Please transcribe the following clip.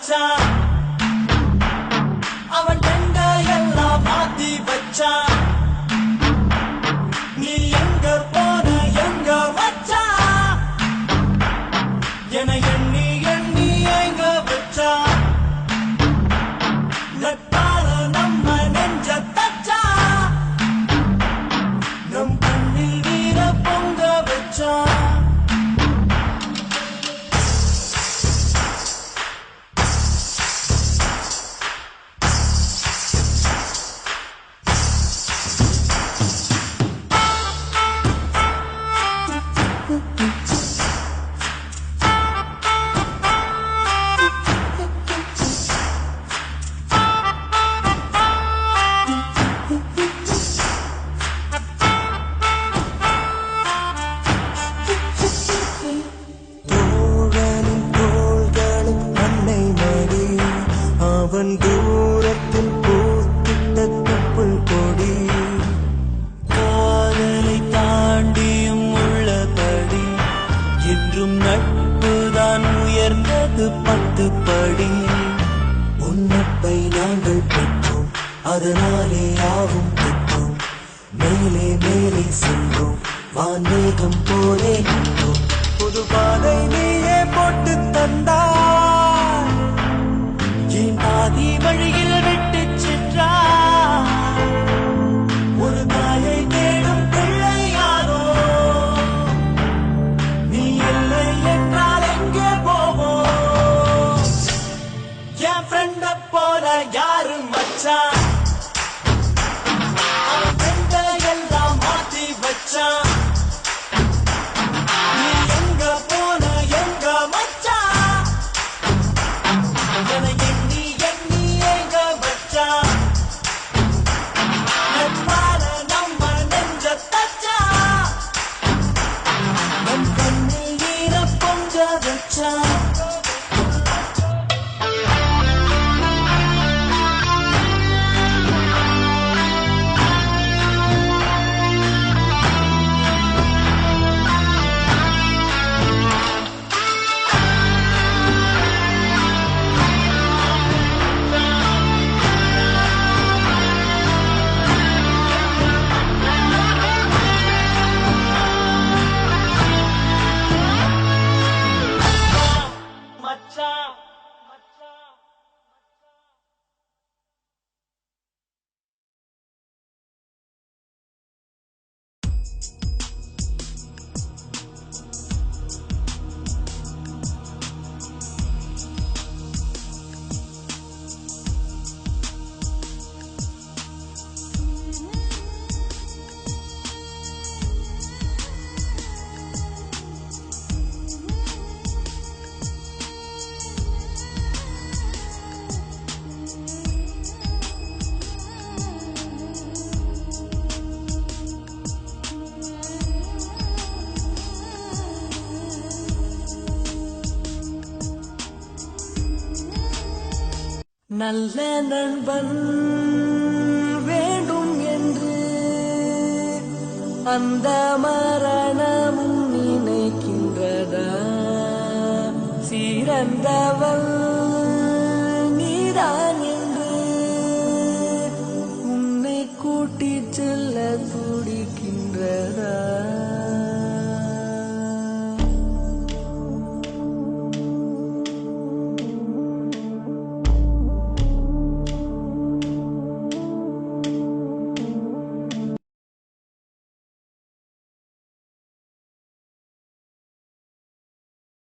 மச்சான் அவன் எல்லாம் மாத்தி வச்சான் நீ எங்க போன எங்க மச்சான் என எண்ணி எண்ணி எங்க வச்சான் நட்பால நம்ம நெஞ்ச தச்சான் நம் கண்ணில் வீர பொங்க வச்சான் அவன் தூரத்தில் பூத்திட்ட தொப்புள் கொடி காதலை தாண்டியும் உள்ளபடி என்றும் நட்புதான் உயர்ந்தது 10 படி உன்னப்பை நாங்கள் பெற்றோம் அதனாலே யாவும் பெற்றோம் மேலே மேலே சென்றோம் வான்மேகம் போலே நின்றோம் புது பாதை நீயே போட்டு தந்தாய் என் பாதி வழியில் விட்டு சென்றாய் ஒரு தாயை தேடும் பிள்ளையாரோ நீ இல்லை என்றால் எங்கே போவோம் என் ஃப்ரெண்ட போல யாரு மச்சான் அவன் ஃப்ரெண்ட எல்லாம் மாத்தி வச்சான் நீ எங்க போன எங்க மச்சான் என எண்ணி எண்ணி எங்க வச்சான் நட்பால நம்ம நெஞ்ச தச்சான் நம் கண்ணில் வீர பொங்க வச்சான் நல்ல நண்பன் வேண்டும் என்று அந்த மரணமும் நினைக்கின்றதா சிறந்தவள்